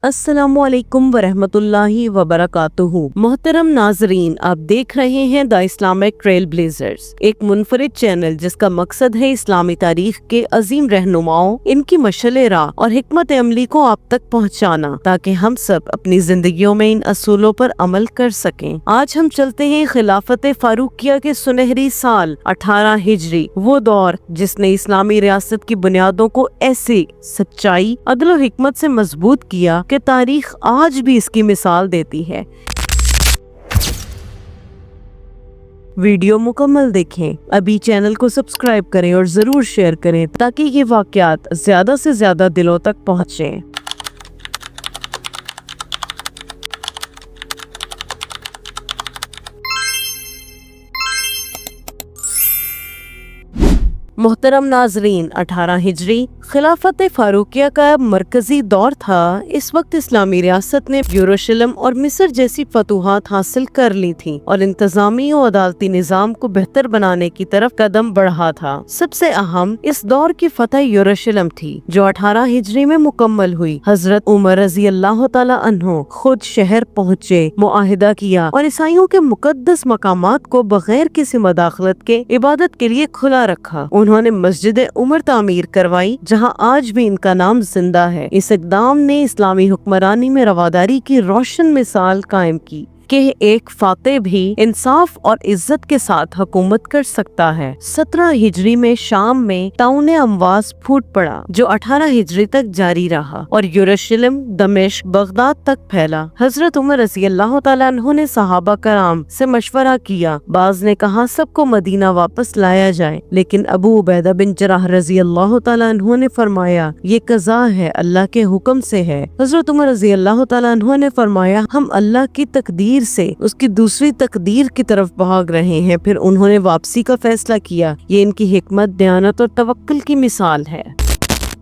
अस्सलामुअलैकुम वरहमतुल्लाहि वबरकातुहू। मोहतरम नाजरीन, आप देख रहे हैं द इस्लामिक ट्रेल ब्लेजर्स, एक मुनफरिद चैनल जिसका मकसद है इस्लामी तारीख के अजीम रहनुमाओं, इनकी मशअले राह और हिकमत अमली को आप तक पहुंचाना, ताकि हम सब अपनी जिंदगियों में इन असूलों पर अमल कर सकें। आज हम चलते हैं खिलाफत फारूकिया के सुनहरी साल 18 हिजरी, वो दौर जिसने इस्लामी रियासत की बुनियादों को ऐसे सच्चाई, अदल और हिकमत से मजबूत किया कि तारीख आज भी इसकी मिसाल देती है। वीडियो मुकम्मल देखें, अभी चैनल को सब्सक्राइब करें और जरूर शेयर करें ताकि ये वाक़यात ज्यादा से ज्यादा दिलों तक पहुँचें। मोहतरम नाजरीन, 18 हिजरी खिलाफत फारूकिया का मरकजी दौर था। इस वक्त इस्लामी रियासत ने यरूशलेम और मिस्र जैसी फतूहात हासिल कर ली थी और इंतजामी और अदालती निज़ाम को बेहतर बनाने की तरफ कदम बढ़ा था। सबसे अहम इस दौर की फतह यरूशलेम थी, जो 18 हिजरी में मुकम्मल हुई। हजरत उमर रजी अल्लाह तआला अन्हो खुद शहर पहुँचे, मुआहिदा किया और ईसाइयों के मुकद्दस मकामात को बगैर किसी मदाखलत के इबादत के लिए खुला रखा। उन्होंने मस्जिद उमर तामीर करवाई, जहां आज भी इनका नाम जिंदा है। इस इक़दाम ने इस्लामी हुक्मरानी में रवादारी की रोशन मिसाल कायम की कि एक फातेह भी इंसाफ और इज्जत के साथ हुकूमत कर सकता है। 17 हिजरी में शाम में ताउन अमवास फूट पड़ा, जो 18 हिजरी तक जारी रहा और यरूशलेम, दमिश्क, बगदाद तक फैला। हजरत उमर रज़ी अल्लाह तआला अन्हु ने सहाबा कराम से मशवरा किया। बाज ने कहा सबको मदीना वापस लाया जाए, लेकिन अबू उबैदा बिन जराह रज़ी अल्लाह तआला अन्हु ने फरमाया ये कज़ा है, अल्लाह के हुक्म से है। हजरत उमर रज़ी अल्लाह तआला अन्हु ने फरमाया हम अल्लाह की तकदीर से उसकी दूसरी तकदीर की तरफ भाग रहे हैं। फिर उन्होंने वापसी का फैसला किया। ये इनकी हिकमत, दयानत और तवक्कुल की मिसाल है।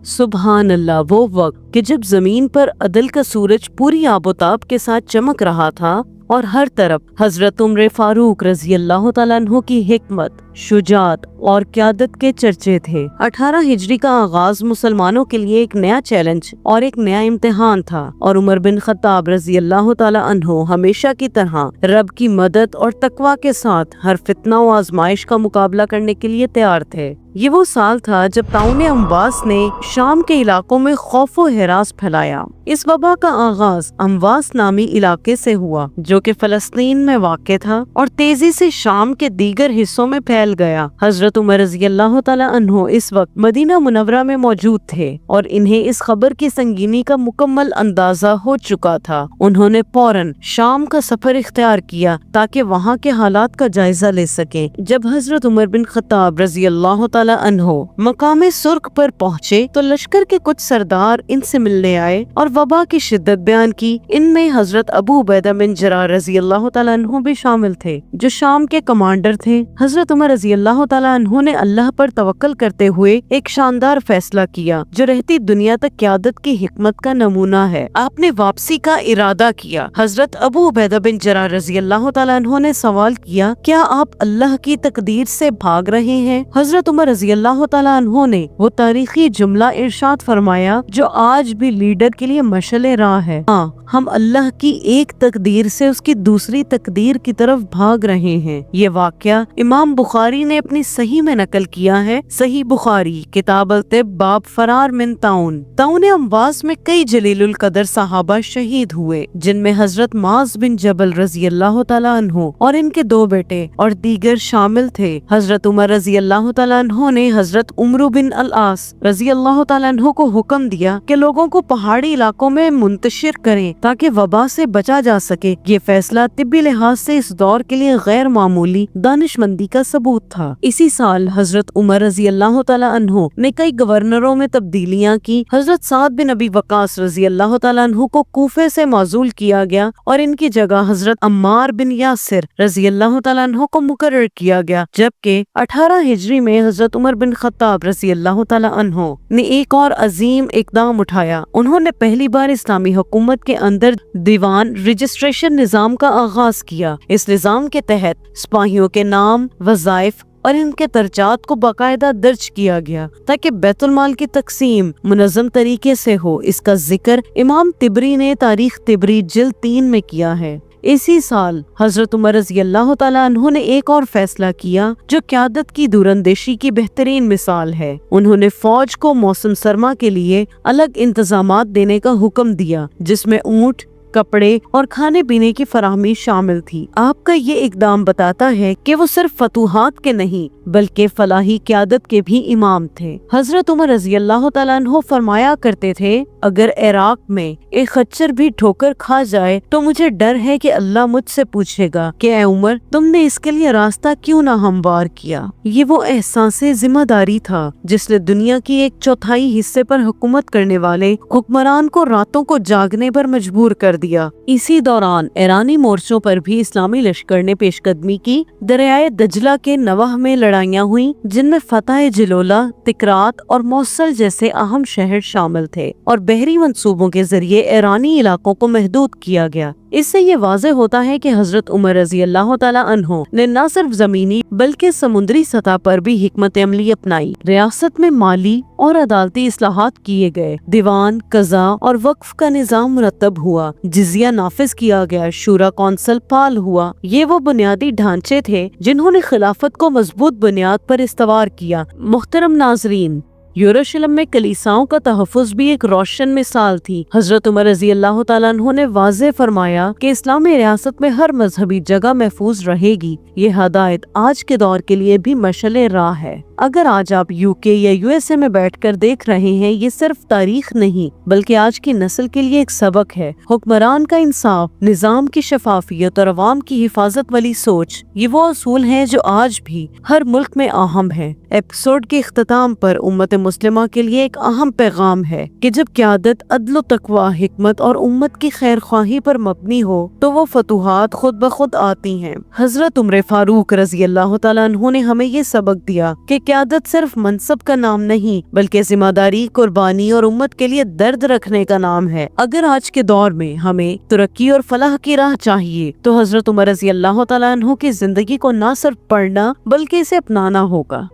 सुबहान अल्लाह, वो वक्त कि जब जमीन पर अदल का सूरज पूरी आबोताब के साथ चमक रहा था और हर तरफ हजरत उमर फारूक रजी अल्लाह तआला अन्हु की हिकमत, शुजात और क़यादत के चर्चे थे। 18 हिजरी का आगाज मुसलमानों के लिए एक नया चैलेंज और एक नया इम्तिहान था और उमर बिन खत्ताब रजी अल्लाह तआला अन्हु हमेशा की तरह रब की मदद और तकवा के साथ हर फितना और आजमाइश का मुकाबला करने के लिए तैयार थे। ये वो साल था जब ताउन अम्वास ने शाम के इलाकों में खौफ व हिरास फैलाया। इस वबा का आगाज अम्वास नामी इलाके से हुआ, जो कि फलस्तीन में वाक़ था और तेजी से शाम के दीगर हिस्सों में फैल गया। हजरत उमर रज़ी अल्लाह तआला अन्हु इस वक्त मदीना मुनव्वरा में मौजूद थे और इन्हें इस खबर की संगीनी का मुकम्मल अंदाजा हो चुका था। उन्होंने फौरन शाम का सफर इख्तियार किया ताकि वहाँ के हालात का जायजा ले सके। जब हजरत उमर बिन खत्ताब रज़ी अल्लाह तआला अन्हु मकामे सुर्ख पर पहुँचे तो लश्कर के कुछ सरदार इनसे मिलने आए और वबा की शिद्दत बयान की। इनमें हजरत अबू उबैदा बिन जराह रज़ी अल्लाह तआला अन्हु भी शामिल थे, जो शाम के कमांडर थे। हजरत उमर रज़ी अल्लाह तआला अन्हु ने अल्लाह पर तवक्कल करते हुए एक शानदार फैसला किया, जो रहती दुनिया तक क़यादत की हिकमत का नमूना है। आपने वापसी का इरादा किया। हजरत अबू उबैदा बिन जराह रज़ी अल्लाह तआला अन्हु ने सवाल किया, क्या आप अल्लाह की तकदीर से भाग रहे हैं? हजरत उमर रज़ी अल्लाह तआला अन्हु ने वो तारीखी जुमला इरशाद फरमाया जो आज भी लीडर के लिए मशअले राह है। हाँ, हम अल्लाह की एक तकदीर से उसकी दूसरी तकदीर की तरफ भाग रहे हैं। ये वाक़या इमाम बुखारी ने अपनी सही में नकल किया है। सही बुखारी किताब अल-तिब बाब फरार मिन ताउन। ताउन अम्वास में कई जलीलुल कदर सहाबा शहीद हुए, जिनमें हजरत माज बिन जबल रजी अल्लाह तआला अन्हु और इनके 2 बेटे और दीगर शामिल थे। हजरत उमर रजी अल्लाह तआला अन्हु ने हजरत उमर बिन अल-आस रजी अल्लाह तआला अन्हु को हुक्म दिया कि लोगों को पहाड़ी इलाकों में मुंतशिर करें ताकि वबा से बचा जा सके। ये फैसला तिब्बी लिहाज से इस दौर के लिए गैर मामूली दानिशमंदी का सबूत था। इसी साल हजरत उमर रजी अल्लाह तआला अन्हु ने कई गवर्नरों में तब्दीलियां की। हजरत साद बिन अबी वकास रजी अल्लाह तआला अन्हु को कूफे से माजूल किया गया और इनकी जगह हजरत अम्मार बिन यासिर रजी अल्लाह तआला अन्हु को मुकर्रर किया गया। जबकि 18 हिजरी में हजरत उमर बिन खत्ताब रजी अल्लाह तआला अन्हु ने एक और अजीम इकदाम उठाया। उन्होंने पहली बार इस्लामी हुकूमत के अंदर दीवान रजिस्ट्रेशन निजाम का आगाज किया। इस निजाम के तहत सिपाहियों के नाम, वज़ाइफ اور ان کے درجات کو باقاعدہ درج کیا گیا تاکہ بیت المال کی تقسیم منظم طریقے سے ہو۔ اس کا ذکر امام طبری نے تاریخ طبری جلد 3 میں کیا ہے۔ اسی سال حضرت عمر رضی اللہ تعالیٰ عنہ نے ایک اور فیصلہ کیا جو قیادت کی دوراندیشی کی بہترین مثال ہے۔ انہوں نے فوج کو موسم سرما کے لیے الگ انتظامات دینے کا حکم دیا، جس میں اونٹ، کپڑے اور کھانے پینے کی فراہمی شامل تھی۔ آپ کا یہ اقدام بتاتا ہے کہ وہ صرف فتوحات کے نہیں بلکہ فلاحی قیادت کے بھی امام تھے۔ حضرت عمر رضی اللہ تعالیٰ عنہ فرمایا کرتے تھے، اگر عراق میں ایک خچر بھی ٹھوکر کھا جائے تو مجھے ڈر ہے کہ اللہ مجھ سے پوچھے گا کہ اے عمر، تم نے اس کے لیے راستہ کیوں نہ ہموار کیا۔ یہ وہ احساس ذمہ داری تھا جس نے دنیا کی 1/4 حصے پر حکومت کرنے والے حکمران کو راتوں کو جاگنے پر مجبور کر دیا۔ اسی دوران ایرانی مورچوں پر بھی اسلامی لشکر نے پیش قدمی کی۔ دریائے دجلہ کے نوح میں لڑائیاں ہوئیں جن میں فتح جلولہ، تکرات اور موصل جیسے اہم شہر شامل تھے، اور بحری منصوبوں کے ذریعے ایرانی علاقوں کو محدود کیا گیا۔ اس سے یہ واضح ہوتا ہے کہ حضرت عمر رضی اللہ تعالیٰ عنہ نے نہ صرف زمینی بلکہ سمندری سطح پر بھی حکمت عملی اپنائی۔ ریاست میں مالی اور عدالتی اصلاحات کیے گئے، دیوان، قضاء اور وقف کا نظام مرتب ہوا، جزیہ نافذ کیا گیا، شورا کونسل فعال ہوا۔ یہ وہ بنیادی ڈھانچے تھے جنہوں نے خلافت کو مضبوط بنیاد پر استوار کیا۔ محترم ناظرین، یروشلم میں کلیساؤں کا تحفظ بھی ایک روشن مثال تھی۔ حضرت عمر رضی اللہ تعالیٰ عنہ نے واضح فرمایا کہ اسلامی ریاست میں ہر مذہبی جگہ محفوظ رہے گی۔ یہ ہدایت آج کے دور کے لیے بھی مشعل راہ ہے۔ اگر آج آپ UK یا USA میں بیٹھ کر دیکھ رہے ہیں، یہ صرف تاریخ نہیں بلکہ آج کی نسل کے لیے ایک سبق ہے۔ حکمران کا انصاف، نظام کی شفافیت اور عوام کی حفاظت والی سوچ، یہ وہ اصول ہیں جو آج بھی ہر ملک میں اہم ہیں۔ ایپیسوڈ کے اختتام پر امت مسلمہ کے لیے ایک اہم پیغام ہے کہ جب قیادت عدل و تقوی، حکمت اور امت کی خیر خواہی پر مبنی ہو تو وہ فتوحات خود بخود آتی ہیں۔ حضرت عمر فاروق رضی اللہ تعالیٰ عنہ نے ہمیں یہ سبق دیا کہ قیادت صرف منصب کا نام نہیں بلکہ ذمہ داری، قربانی اور امت کے لیے درد رکھنے کا نام ہے۔ اگر آج کے دور میں ہمیں ترقی اور فلاح کی راہ چاہیے تو حضرت عمر رضی اللہ تعالیٰ عنہ کی زندگی کو نہ صرف پڑھنا بلکہ اسے اپنانا ہوگا۔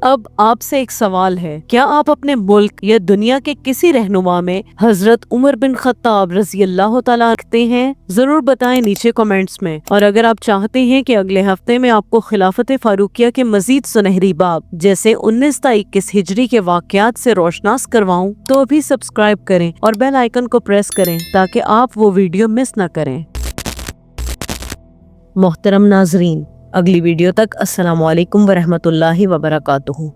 اب آپ سے ایک سوال ہے، کیا آپ اپنے ملک یا دنیا کے کسی رہنما میں حضرت عمر بن خطاب رضی اللہ تعالیٰ رکھتے ہیں؟ ضرور بتائیں نیچے کمنٹس میں۔ اور اگر آپ چاہتے ہیں کہ اگلے ہفتے میں آپ کو خلافت فاروقیہ کے مزید سنہری باب جیسے 19 تا 21 ہجری کے واقعات سے روشناس کرواؤں تو ابھی سبسکرائب کریں اور بیل آئیکن کو پریس کریں تاکہ آپ وہ ویڈیو مس نہ کریں۔ محترم ناظرین، اگلی ویڈیو تک السلام علیکم ورحمۃ اللہ وبرکاتہ۔